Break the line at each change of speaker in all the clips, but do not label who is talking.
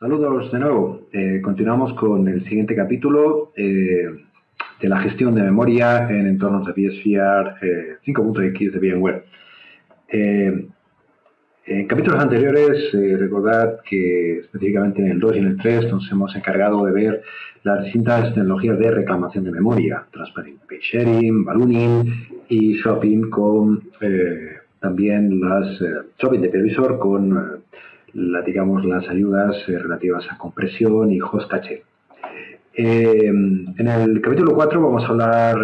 Saludos de nuevo. Continuamos con el siguiente capítulo de la gestión de memoria en entornos de vSphere 5.x de VMware. En capítulos anteriores, recordad que específicamente en el 2 y en el 3 nos hemos encargado de ver las distintas tecnologías de reclamación de memoria, Transparent Page Sharing, Ballooning y Swapping con también las Swapping de previsor con las ayudas relativas a compresión y host caché. En el capítulo 4 vamos a hablar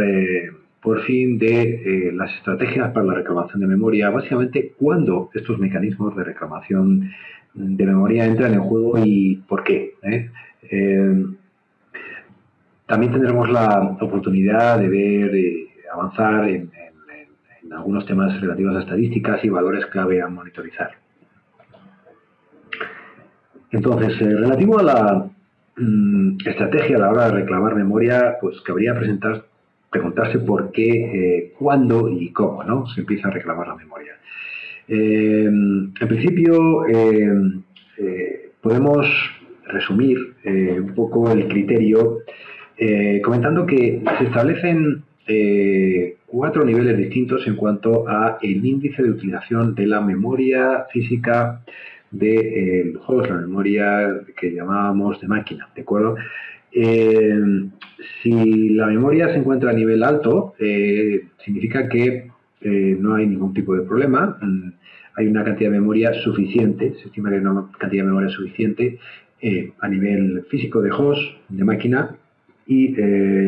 por fin de las estrategias para la reclamación de memoria, básicamente cuándo estos mecanismos de reclamación de memoria entran en juego y por qué. También tendremos la oportunidad de ver avanzar en algunos temas relativos a estadísticas y valores clave a monitorizar. Entonces, relativo a la estrategia a la hora de reclamar memoria, pues cabría preguntarse por qué, cuándo y cómo, ¿no?, se empieza a reclamar la memoria. En principio, podemos resumir un poco el criterio comentando que se establecen 4 niveles distintos en cuanto a el índice de utilización de la memoria física del host, la memoria que llamábamos de máquina, ¿de acuerdo? Si la memoria se encuentra a nivel alto, significa que no hay ningún tipo de problema, hay una cantidad de memoria suficiente, se estima que hay una cantidad de memoria suficiente a nivel físico de host, de máquina, y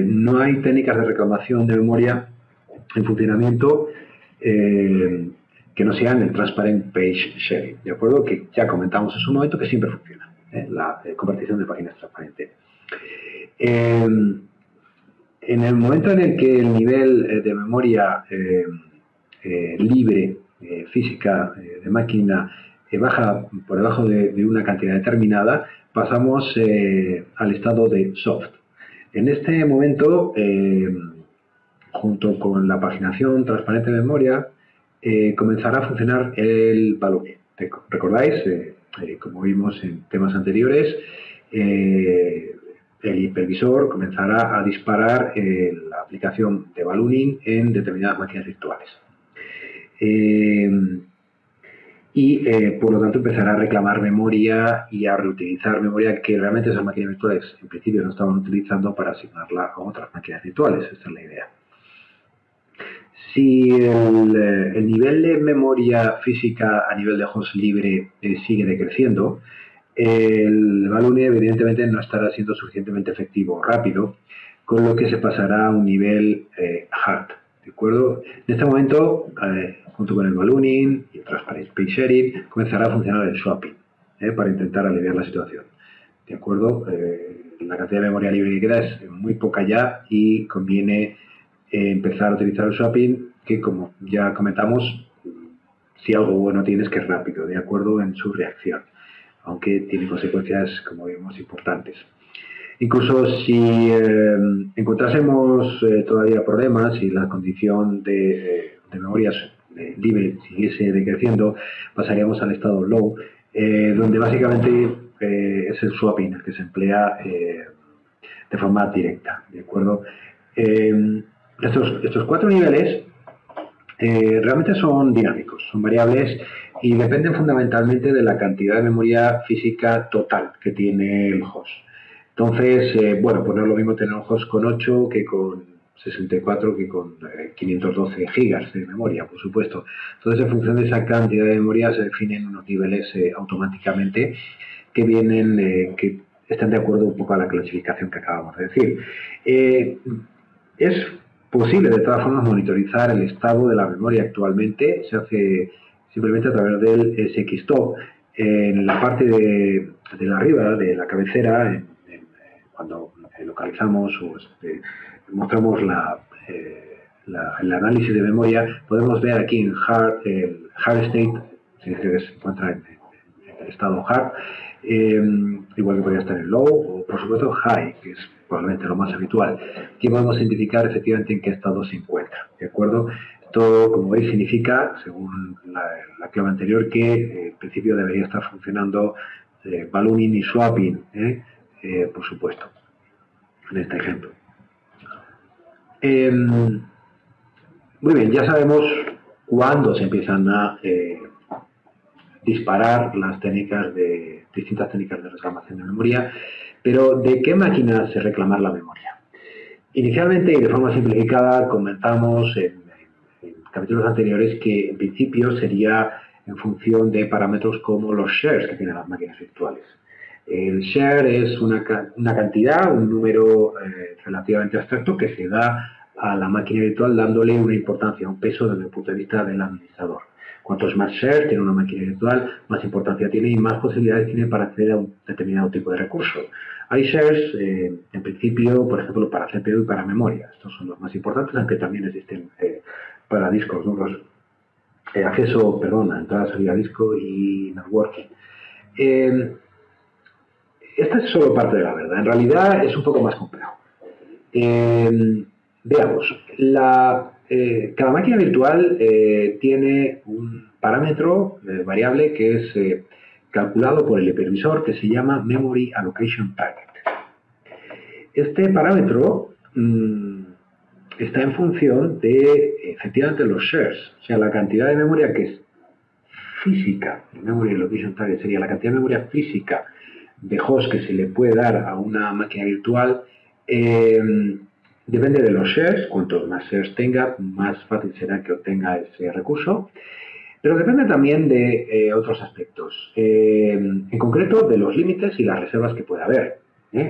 no hay técnicas de reclamación de memoria en funcionamiento que no sean el Transparent Page Sharing, ¿de acuerdo? Que ya comentamos en su momento que siempre funciona, la compartición de páginas transparente. En el momento en el que el nivel de memoria libre, física, de máquina, baja por debajo de una cantidad determinada, pasamos al estado de soft. En este momento, junto con la paginación transparente de memoria, comenzará a funcionar el ballooning. ¿Recordáis? Como vimos en temas anteriores, el hipervisor comenzará a disparar la aplicación de ballooning en determinadas máquinas virtuales. Por lo tanto empezará a reclamar memoria y a reutilizar memoria que realmente esas máquinas virtuales en principio no estaban utilizando para asignarla a otras máquinas virtuales. Esta es la idea. Si el nivel de memoria física a nivel de host libre sigue decreciendo, el ballooning evidentemente no estará siendo suficientemente efectivo o rápido, con lo que se pasará a un nivel hard, ¿de acuerdo? En este momento, junto con el ballooning y el Transparent Page Sharing, comenzará a funcionar el swapping para intentar aliviar la situación, ¿de acuerdo? La cantidad de memoria libre que queda es muy poca ya y conviene empezar a utilizar el swapping, que como ya comentamos, si algo bueno tiene es que es rápido, de acuerdo, en su reacción, aunque tiene consecuencias, como vimos, importantes. Incluso si encontrásemos todavía problemas y la condición de memorias libre siguiese decreciendo, pasaríamos al estado low, donde básicamente es el swapping el que se emplea de forma directa, ¿de acuerdo? Estos 4 niveles realmente son dinámicos, son variables y dependen fundamentalmente de la cantidad de memoria física total que tiene el host. Entonces, bueno, pues no es lo mismo tener un host con 8 que con 64 que con 512 gigas de memoria, por supuesto. Entonces, en función de esa cantidad de memoria se definen unos niveles automáticamente que vienen, que están de acuerdo un poco a la clasificación que acabamos de decir. Es posible, de todas formas, monitorizar el estado de la memoria actualmente. Se hace simplemente a través del SXTOP. En la parte de la arriba, de la cabecera, cuando localizamos o mostramos el análisis de memoria, podemos ver aquí en el hard state, que se encuentra en el estado hard, igual que podría estar en low o por supuesto high, que es probablemente lo más habitual. Aquí podemos identificar efectivamente en qué estado se encuentra, ¿de acuerdo? Esto, como veis, significa, según la clave anterior, que en principio debería estar funcionando ballooning y swapping, por supuesto, en este ejemplo. Muy bien, ya sabemos cuándo se empiezan a disparar las distintas técnicas de reclamación de memoria, pero ¿de qué máquina se reclamar la memoria? Inicialmente y de forma simplificada comentamos en capítulos anteriores que en principio sería en función de parámetros como los shares que tienen las máquinas virtuales. El share es una cantidad, un número relativamente abstracto que se da a la máquina virtual dándole una importancia, un peso desde el punto de vista del administrador. Cuantos más shares tiene una máquina virtual, más importancia tiene y más posibilidades tiene para acceder a un determinado tipo de recurso. Hay shares, en principio, por ejemplo, para CPU y para memoria. Estos son los más importantes, aunque también existen para discos duros. Acceso, perdón, a entrada, salida a disco y networking. Esta es solo parte de la verdad. En realidad es un poco más complejo. Veamos. Cada máquina virtual tiene un parámetro variable que es calculado por el hipervisor que se llama Memory Allocation Target. Este parámetro está en función de, efectivamente, los shares, o sea, la cantidad de memoria que es física. El Memory Allocation Target sería la cantidad de memoria física de host que se le puede dar a una máquina virtual. Depende de los shares, cuantos más shares tenga, más fácil será que obtenga ese recurso. Pero depende también de otros aspectos, en concreto de los límites y las reservas que puede haber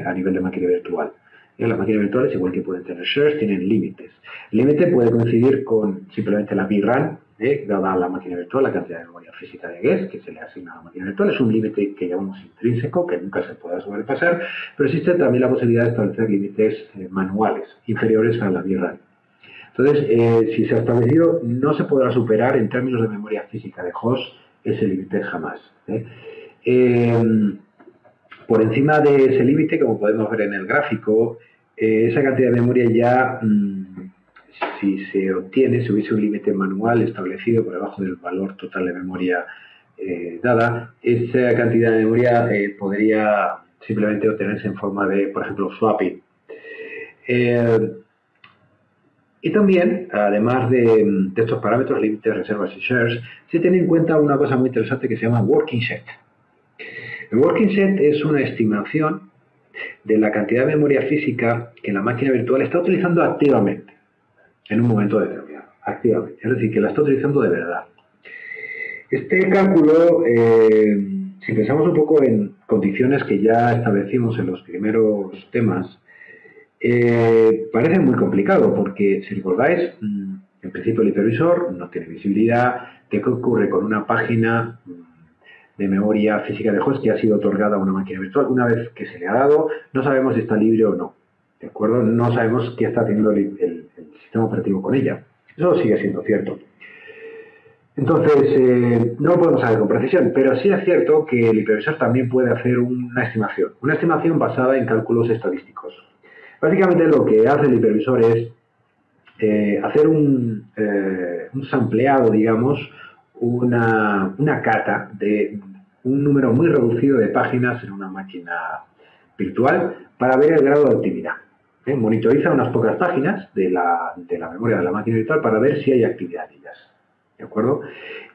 a nivel de máquina virtual. Las máquinas virtuales, igual que pueden tener shares, tienen límites. El límite puede coincidir con simplemente la VRAM, dada a la máquina virtual, la cantidad de memoria física de guest que se le asigna a la máquina virtual. Es un límite que llamamos intrínseco, que nunca se podrá sobrepasar, pero existe también la posibilidad de establecer límites manuales, inferiores a la VRAM. Entonces, si se ha establecido, no se podrá superar en términos de memoria física de host ese límite jamás. Por encima de ese límite, como podemos ver en el gráfico, esa cantidad de memoria ya, si se obtiene, si hubiese un límite manual establecido por debajo del valor total de memoria dada, esa cantidad de memoria podría simplemente obtenerse en forma de, por ejemplo, swapping. Y también, además de estos parámetros, límites, reservas y shares, se tiene en cuenta una cosa muy interesante que se llama working set. El working set es una estimación de la cantidad de memoria física que la máquina virtual está utilizando activamente en un momento determinado. Activamente, es decir, que la está utilizando de verdad. Este cálculo, si pensamos un poco en condiciones que ya establecimos en los primeros temas, parece muy complicado porque, si recordáis, en principio el hipervisor no tiene visibilidad de qué ocurre con una página de memoria física de host que ha sido otorgada a una máquina virtual. Una vez que se le ha dado, no sabemos si está libre o no, ¿de acuerdo? No sabemos qué está haciendo el sistema operativo con ella. Eso sigue siendo cierto. Entonces, no lo podemos saber con precisión, pero sí es cierto que el hipervisor también puede hacer una estimación basada en cálculos estadísticos. Básicamente lo que hace el hipervisor es hacer un sampleado, digamos, una cata de un número muy reducido de páginas en una máquina virtual para ver el grado de actividad. Monitoriza unas pocas páginas de la memoria de la máquina virtual para ver si hay actividad en ellas. ¿De acuerdo?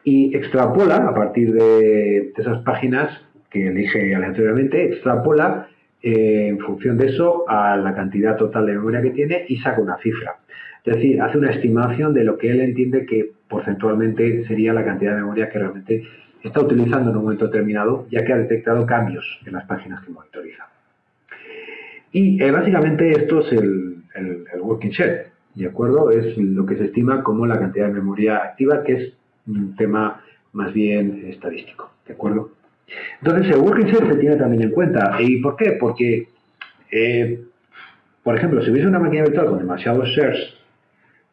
Y extrapola, a partir de esas páginas que elige aleatoriamente, extrapola en función de eso a la cantidad total de memoria que tiene y saca una cifra. Es decir, hace una estimación de lo que él entiende que porcentualmente sería la cantidad de memoria que realmente está utilizando en un momento determinado, ya que ha detectado cambios en las páginas que monitoriza. Y básicamente esto es el working set, ¿de acuerdo? Es lo que se estima como la cantidad de memoria activa, que es un tema más bien estadístico, ¿de acuerdo? Entonces, el working set se tiene también en cuenta. ¿Y por qué? Porque, por ejemplo, si hubiese una máquina virtual con demasiados shares,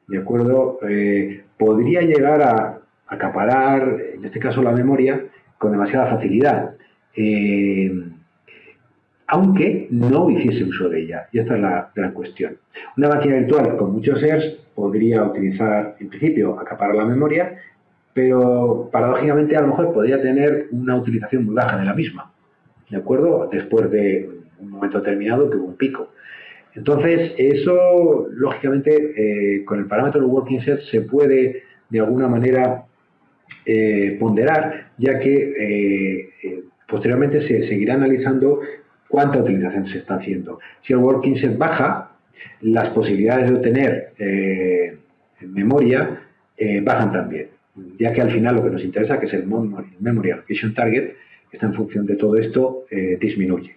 ¿de acuerdo? Podría llegar a acaparar, en este caso, la memoria con demasiada facilidad, aunque no hiciese uso de ella. Y esta es la gran cuestión. Una máquina virtual con muchos shares podría utilizar, en principio, acaparar la memoria, pero paradójicamente a lo mejor podría tener una utilización muy baja de la misma. ¿de acuerdo? Después de un momento determinado que hubo un pico. Entonces, eso, lógicamente, con el parámetro del working set se puede, de alguna manera, ponderar, ya que posteriormente se seguirá analizando cuánta utilización se está haciendo. Si el working set baja, las posibilidades de obtener memoria bajan también, ya que al final lo que nos interesa, que es el Memory Allocation Target, que está en función de todo esto, disminuye.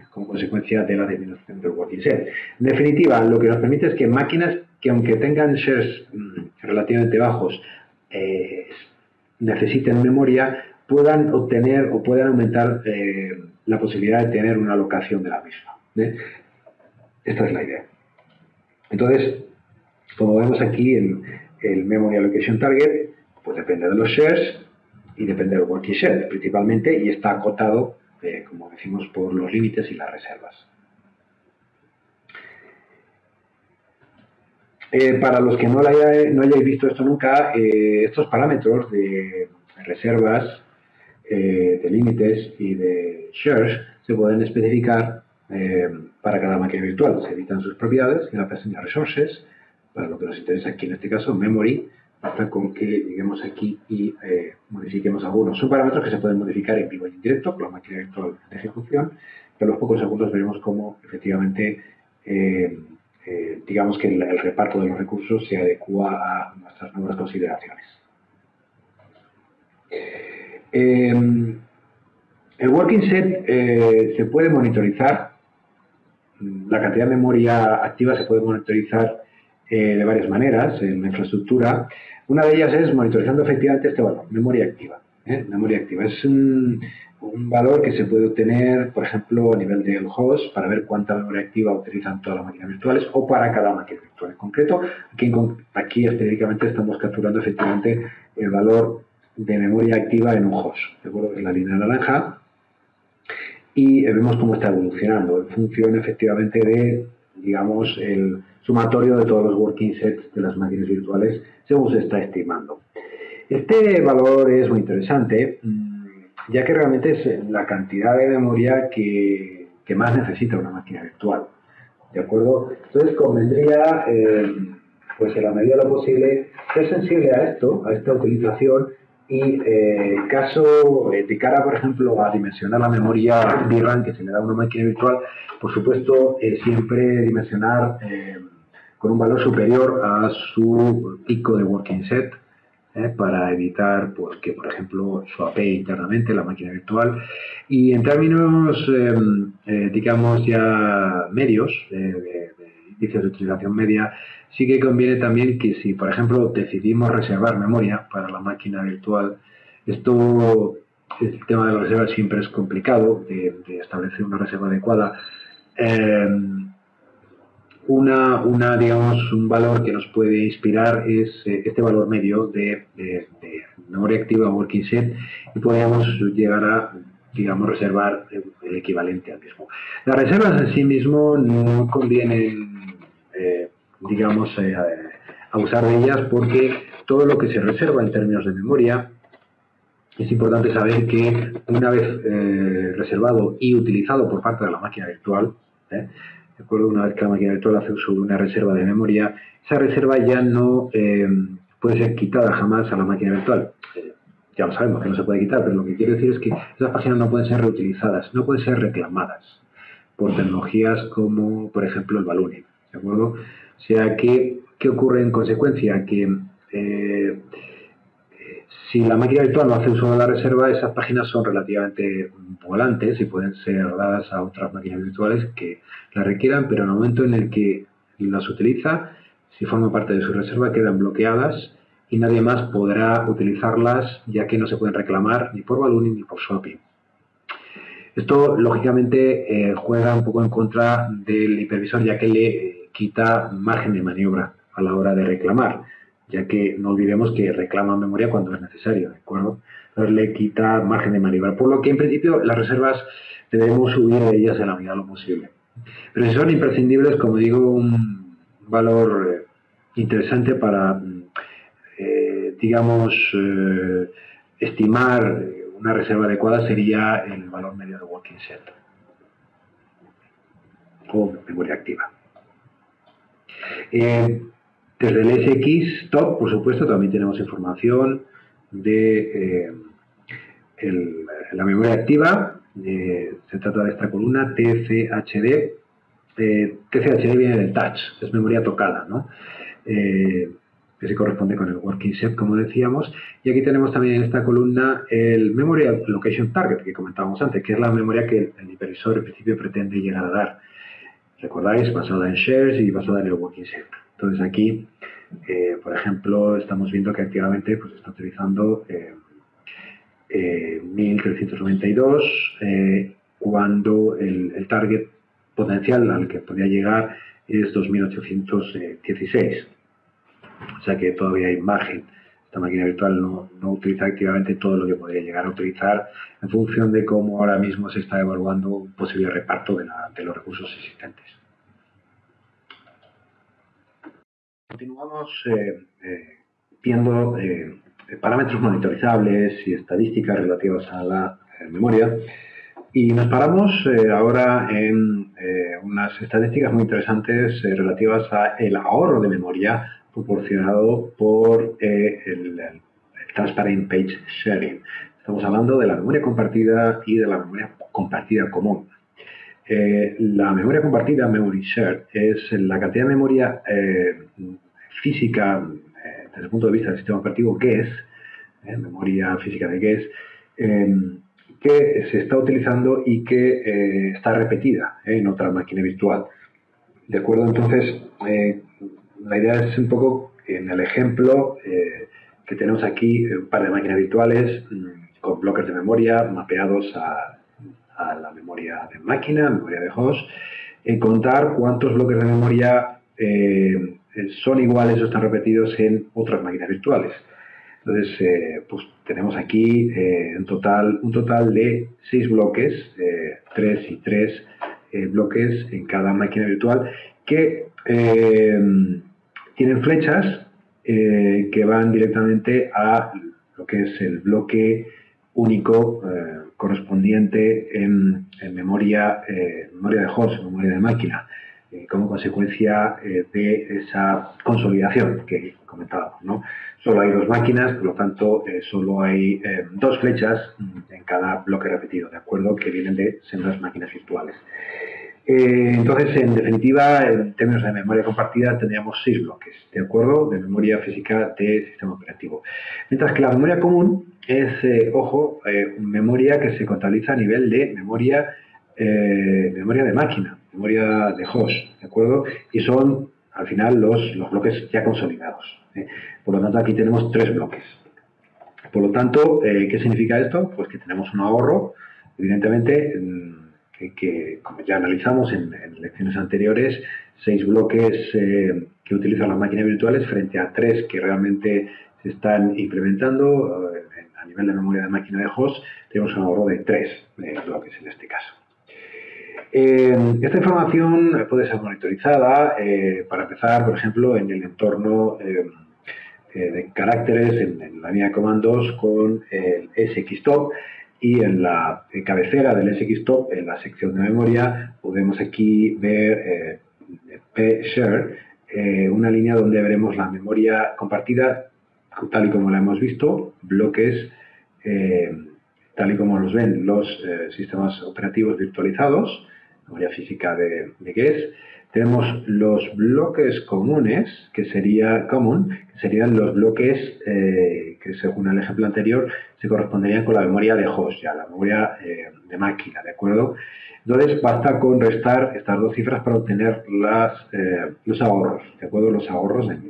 Como consecuencia de la disminución del working set. En definitiva, lo que nos permite es que máquinas que, aunque tengan shares relativamente bajos, necesiten memoria, puedan obtener o puedan aumentar la posibilidad de tener una alocación de la misma. Esta es la idea. Entonces, como vemos aquí, el Memory Allocation Target pues depende de los shares y depende del working set principalmente, y está acotado, como decimos, por los límites y las reservas. Para los que no hayáis visto esto nunca, estos parámetros de reservas, de límites y de shares se pueden especificar para cada máquina virtual. Se editan sus propiedades en la pestaña Resources. Para lo que nos interesa aquí en este caso, Memory, basta con que lleguemos aquí y modifiquemos algunos. Son parámetros que se pueden modificar en vivo y en directo con la máquina virtual de ejecución, pero a los pocos segundos veremos cómo efectivamente digamos que el reparto de los recursos se adecua a nuestras nuevas consideraciones. El working set se puede monitorizar, la cantidad de memoria activa se puede monitorizar de varias maneras en la infraestructura. Una de ellas es monitorizando efectivamente este valor, memoria activa. Memoria activa es un valor que se puede obtener, por ejemplo, a nivel del host, para ver cuánta memoria activa utilizan todas las máquinas virtuales o para cada máquina virtual. En concreto, aquí específicamente estamos capturando efectivamente el valor de memoria activa en un host. ¿De acuerdo? En la línea naranja. Y vemos cómo está evolucionando en función efectivamente de, digamos, el sumatorio de todos los working sets de las máquinas virtuales según se está estimando. Este valor es muy interesante, ya que realmente es la cantidad de memoria que más necesita una máquina virtual. ¿De acuerdo? Entonces convendría, pues en la medida de lo posible, ser sensible a esto, a esta utilización, y de cara, por ejemplo, a dimensionar la memoria VRAM que se le da a una máquina virtual, por supuesto, siempre dimensionar con un valor superior a su pico de working set, para evitar pues, que, por ejemplo, swapee internamente la máquina virtual. Y en términos, digamos, ya medios, de índices de utilización media, sí que conviene también que si, por ejemplo, decidimos reservar memoria para la máquina virtual, el tema de la reserva siempre es complicado de establecer una reserva adecuada. Digamos, un valor que nos puede inspirar es este valor medio de memoria activa working set, y podríamos llegar a, digamos, reservar el equivalente al mismo. Las reservas en sí mismo no conviene, digamos, abusar de ellas, porque todo lo que se reserva en términos de memoria, es importante saber que una vez reservado y utilizado por parte de la máquina virtual, de acuerdo, una vez que la máquina virtual hace uso de una reserva de memoria, esa reserva ya no puede ser quitada jamás a la máquina virtual. Ya lo sabemos que no se puede quitar, pero lo que quiero decir es que esas páginas no pueden ser reutilizadas, no pueden ser reclamadas por tecnologías como, por ejemplo, el ballooning, ¿de acuerdo? O sea, ¿qué ocurre en consecuencia? Que si la máquina virtual no hace uso de la reserva, esas páginas son relativamente volantes y pueden ser dadas a otras máquinas virtuales que las requieran, pero en el momento en el que las utiliza, si forma parte de su reserva, quedan bloqueadas y nadie más podrá utilizarlas, ya que no se pueden reclamar ni por ballooning ni por swapping. Esto, lógicamente, juega un poco en contra del hipervisor, ya que le quita margen de maniobra a la hora de reclamar, ya que no olvidemos que reclama memoria cuando es necesario, ¿de acuerdo? Entonces le quita margen de maniobra, por lo que en principio las reservas debemos huir de ellas en la medida de lo posible. Pero si son imprescindibles, como digo, un valor interesante para, digamos, estimar una reserva adecuada sería el valor medio de working set o memoria activa. Desde el SX top, por supuesto, también tenemos información de la memoria activa. Se trata de esta columna TCHD. TCHD viene de touch, es memoria tocada, ¿no? Que se corresponde con el working set, como decíamos. Y aquí tenemos también en esta columna el Memory Allocation Target, que comentábamos antes, que es la memoria que el hipervisor en principio pretende llegar a dar. ¿Recordáis? Basada en shares y basada en el working set. Entonces aquí, por ejemplo, estamos viendo que activamente pues, está utilizando 1392 cuando el target potencial al que podría llegar es 2816. O sea que todavía hay margen. Esta máquina virtual no utiliza activamente todo lo que podría llegar a utilizar en función de cómo ahora mismo se está evaluando un posible reparto de los recursos existentes. Continuamos viendo parámetros monitorizables y estadísticas relativas a la memoria y nos paramos ahora en unas estadísticas muy interesantes relativas al ahorro de memoria proporcionado por el Transparent Page Sharing. Estamos hablando de la memoria compartida y de la memoria compartida común. La memoria compartida, Memory Shared, es la cantidad de memoria física desde el punto de vista del sistema operativo GES, memoria física de GES, que se está utilizando y que está repetida en otra máquina virtual. ¿De acuerdo? Entonces, la idea es un poco, en el ejemplo que tenemos aquí, un par de máquinas virtuales con bloques de memoria mapeados a la memoria de máquina, memoria de host, contar cuántos bloques de memoria son iguales o están repetidos en otras máquinas virtuales. Entonces, pues tenemos aquí un total de 6 bloques, 3 y 3 bloques en cada máquina virtual que tienen flechas que van directamente a lo que es el bloque único correspondiente en memoria de host, memoria de máquina, como consecuencia de esa consolidación que comentábamos, ¿no? Solo hay 2 máquinas, por lo tanto, solo hay 2 flechas en cada bloque repetido, ¿de acuerdo? Que vienen de sendas máquinas virtuales. Entonces, en definitiva, en términos de memoria compartida, tendríamos 6 bloques, ¿de acuerdo? De memoria física de sistema operativo. Mientras que la memoria común es, memoria que se contabiliza a nivel de memoria de máquina, memoria de host, ¿de acuerdo? Y son, al final, los bloques ya consolidados. Por lo tanto, aquí tenemos 3 bloques. Por lo tanto, ¿qué significa esto? Pues que tenemos un ahorro, evidentemente, que como ya analizamos en lecciones anteriores, 6 bloques que utilizan las máquinas virtuales frente a 3 que realmente se están implementando a nivel de memoria de máquina de host, tenemos un ahorro de 3 bloques en este caso. Esta información puede ser monitorizada, para empezar, por ejemplo, en el entorno de caracteres, en la línea de comandos con el SXTop, y en la cabecera del SXTop, en la sección de memoria, podemos aquí ver pshare, una línea donde veremos la memoria compartida tal y como la hemos visto, bloques tal y como los ven los sistemas operativos virtualizados, memoria física de GES. Tenemos los bloques comunes, que serían los bloques que, según el ejemplo anterior, se corresponderían con la memoria de host, ya la memoria de máquina, ¿de acuerdo? Entonces, basta con restar estas 2 cifras para obtener los ahorros, ¿de acuerdo? Los ahorros en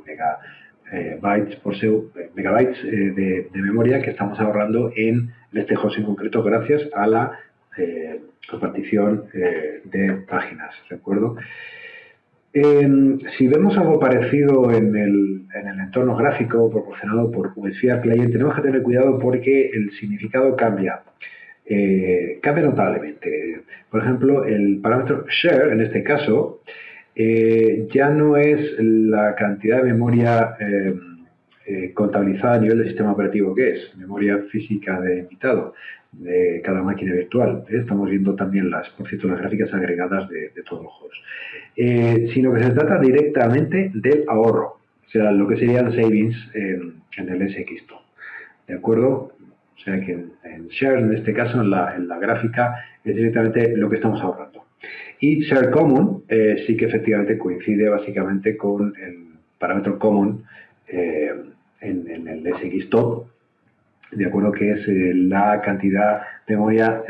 megabytes de memoria que estamos ahorrando en este host en concreto, gracias a la compartición de páginas, ¿de acuerdo? Si vemos algo parecido en el entorno gráfico proporcionado por WSphere Client, tenemos que tener cuidado porque el significado cambia notablemente. Por ejemplo, el parámetro share, en este caso, ya no es la cantidad de memoria contabilizada a nivel del sistema operativo que es, memoria física de invitado de cada máquina virtual. Estamos viendo también por cierto, las gráficas agregadas de todos los hosts. Sino que se trata directamente del ahorro, o sea, lo que serían savings en el SXTOP. ¿De acuerdo? O sea que en share, en este caso, en la gráfica, es directamente lo que estamos ahorrando. Y share common sí que efectivamente coincide básicamente con el parámetro common en el SXTOP, de acuerdo, que es la cantidad de memoria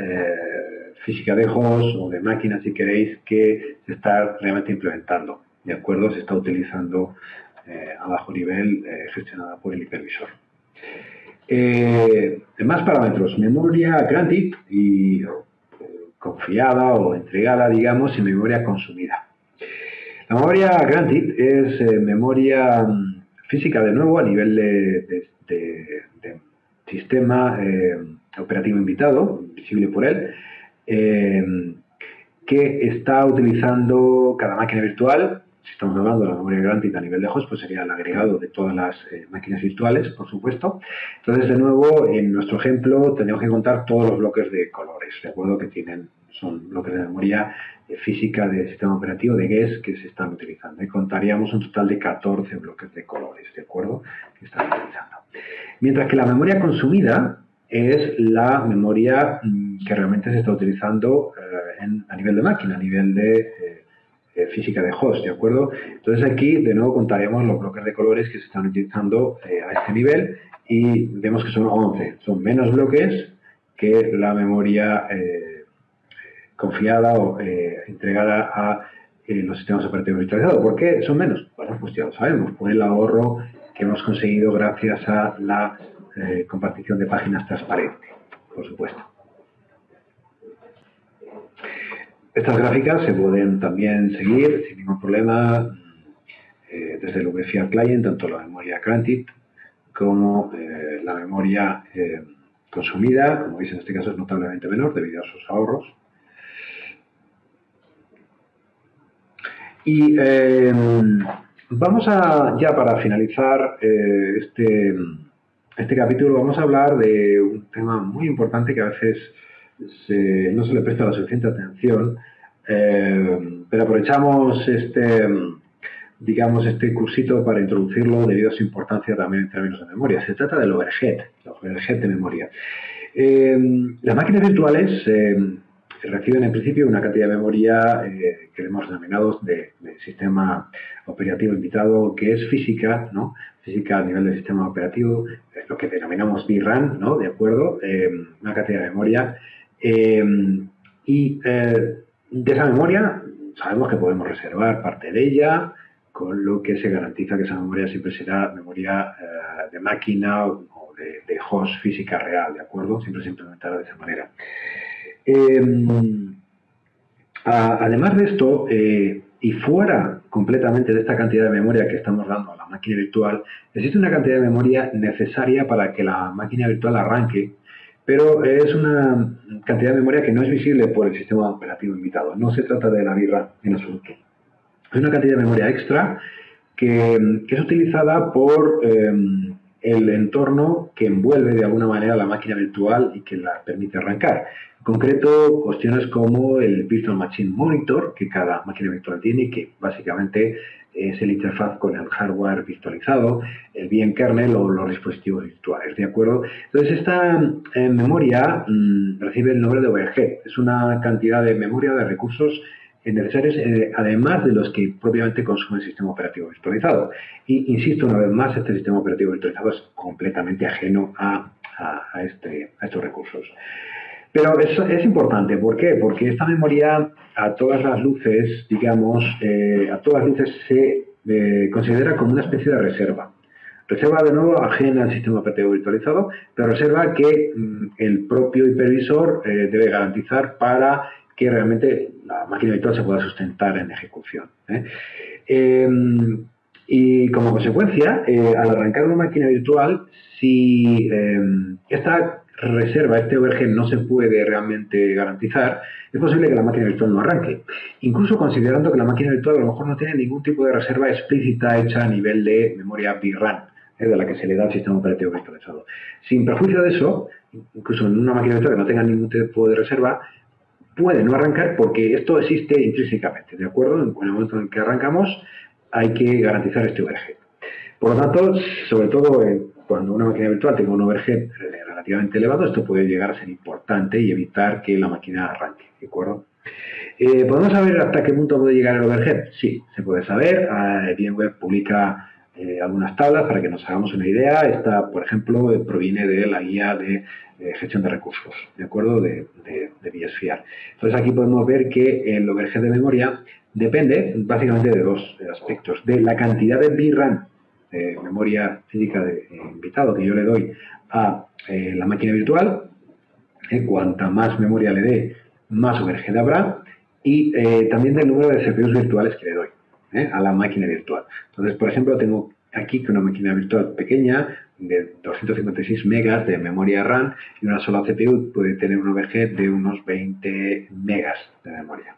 física de host o de máquina, si queréis, que se está realmente implementando. De acuerdo, se está utilizando a bajo nivel, gestionada por el hipervisor. Más parámetros: memoria granted y confiada o entregada, digamos, y memoria consumida. La memoria granted es memoria física, de nuevo, a nivel de sistema operativo invitado, visible por él, que está utilizando cada máquina virtual. Si estamos hablando de la memoria granted a nivel de host, pues sería el agregado de todas las máquinas virtuales, por supuesto. Entonces, de nuevo, en nuestro ejemplo, tenemos que contar todos los bloques de colores, ¿de acuerdo? Que son bloques de memoria física del sistema operativo de GES que se están utilizando. Y contaríamos un total de 14 bloques de colores, ¿de acuerdo? Que están utilizando. Mientras que la memoria consumida es la memoria que realmente se está utilizando a nivel de máquina, a nivel de física de host, ¿de acuerdo? Entonces aquí, de nuevo, contaremos los bloques de colores que se están utilizando a este nivel y vemos que son 11. Son menos bloques que la memoria confiada o entregada a los sistemas operativos virtualizados. ¿Por qué son menos? Bueno, pues ya lo sabemos, por el ahorro que hemos conseguido gracias a la compartición de páginas transparente, por supuesto. Estas gráficas se pueden también seguir sin ningún problema desde el VFR Client, tanto la memoria granted como la memoria consumida. Como veis, en este caso es notablemente menor debido a sus ahorros. Y vamos ya para finalizar este capítulo, vamos a hablar de un tema muy importante que a veces no se le presta la suficiente atención, pero aprovechamos este cursito para introducirlo debido a su importancia también en términos de memoria. Se trata del overhead de memoria. Las máquinas virtuales reciben en principio una cantidad de memoria que hemos denominado de sistema operativo invitado, que es física, ¿no? Física a nivel del sistema operativo, lo que denominamos VRAM, ¿no? De acuerdo, una cantidad de memoria. De esa memoria sabemos que podemos reservar parte de ella, con lo que se garantiza que esa memoria siempre será memoria de máquina o de host física real, ¿de acuerdo? Siempre se implementará de esa manera. Además de esto, y fuera completamente de esta cantidad de memoria que estamos dando a la máquina virtual, existe una cantidad de memoria necesaria para que la máquina virtual arranque, pero es una cantidad de memoria que no es visible por el sistema operativo invitado. No se trata de la VRAM en absoluto. Es una cantidad de memoria extra que es utilizada por el entorno que envuelve de alguna manera la máquina virtual y que la permite arrancar. En concreto, cuestiones como el Virtual Machine Monitor, que cada máquina virtual tiene, que básicamente es el interfaz con el hardware virtualizado, el VM kernel o los dispositivos virtuales, ¿de acuerdo? Entonces, esta memoria recibe el nombre de overhead. Es una cantidad de memoria de recursos necesarios, además de los que propiamente consume el sistema operativo virtualizado. Y insisto una vez más, este sistema operativo virtualizado es completamente ajeno a estos recursos. Pero es importante, ¿por qué? Porque esta memoria, a todas las luces, digamos, se considera como una especie de reserva. Reserva, de nuevo, ajena al sistema operativo virtualizado, pero reserva que el propio hipervisor debe garantizar para que realmente la máquina virtual se pueda sustentar en ejecución. Y como consecuencia, al arrancar una máquina virtual, si esta reserva, este overhead, no se puede realmente garantizar, es posible que la máquina virtual no arranque. Incluso considerando que la máquina virtual a lo mejor no tiene ningún tipo de reserva explícita hecha a nivel de memoria VRAM, de la que se le da al sistema operativo virtualizado. Sin perjuicio de eso, incluso en una máquina virtual que no tenga ningún tipo de reserva, puede no arrancar porque esto existe intrínsecamente, ¿de acuerdo? En el momento en que arrancamos hay que garantizar este overhead. Por lo tanto, sobre todo cuando una máquina virtual tenga un overhead relativamente elevado, esto puede llegar a ser importante y evitar que la máquina arranque, ¿de acuerdo? ¿Podemos saber hasta qué punto puede llegar el overhead? Sí, se puede saber. VMware publica algunas tablas para que nos hagamos una idea. Esta, por ejemplo, proviene de la guía de gestión de recursos, ¿de acuerdo? De vSphere. Entonces aquí podemos ver que el overhead de memoria depende básicamente de dos aspectos. De la cantidad de VRAM, memoria física de invitado que yo le doy a la máquina virtual. Cuanta más memoria le dé, más overhead habrá, y también del número de CPUs virtuales que le doy a la máquina virtual. Entonces, por ejemplo, tengo aquí que una máquina virtual pequeña de 256 megas de memoria RAM y una sola CPU puede tener un overhead de unos 20 megas de memoria.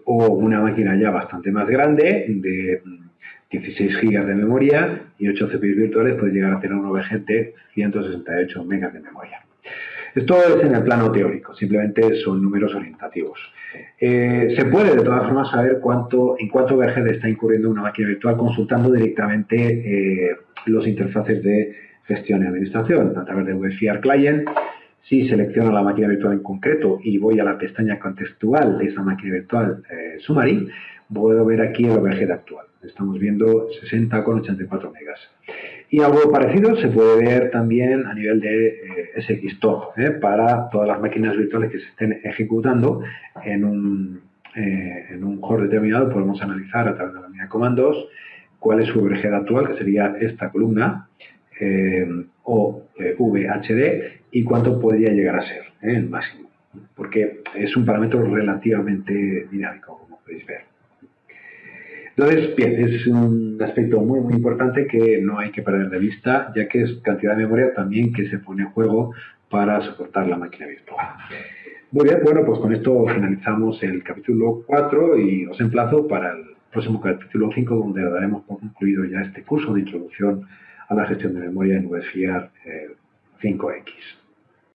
O una máquina ya bastante más grande de 16 gigas de memoria y 8 CPUs virtuales puede llegar a tener un overhead de 168 megas de memoria. Esto es en el plano teórico, simplemente son números orientativos. Se puede de todas formas saber en cuánto overhead está incurriendo una máquina virtual consultando directamente los interfaces de gestión y administración a través de vSphere Client. Si selecciono la máquina virtual en concreto y voy a la pestaña contextual de esa máquina virtual Summary, puedo ver aquí el overhead actual. Estamos viendo 60,84 megas. Y algo parecido se puede ver también a nivel de SXTOF, para todas las máquinas virtuales que se estén ejecutando en un host determinado. Podemos analizar a través de la línea de comandos cuál es su overhead actual, que sería esta columna, o VHD, y cuánto podría llegar a ser el máximo, porque es un parámetro relativamente dinámico, como podéis ver. Entonces, bien, es un aspecto muy, muy importante que no hay que perder de vista, ya que es cantidad de memoria también que se pone en juego para soportar la máquina virtual. Muy bien, bueno, pues con esto finalizamos el capítulo 4 y os emplazo para el próximo capítulo 5, donde daremos por concluido ya este curso de introducción a la gestión de memoria en vSphere 5X.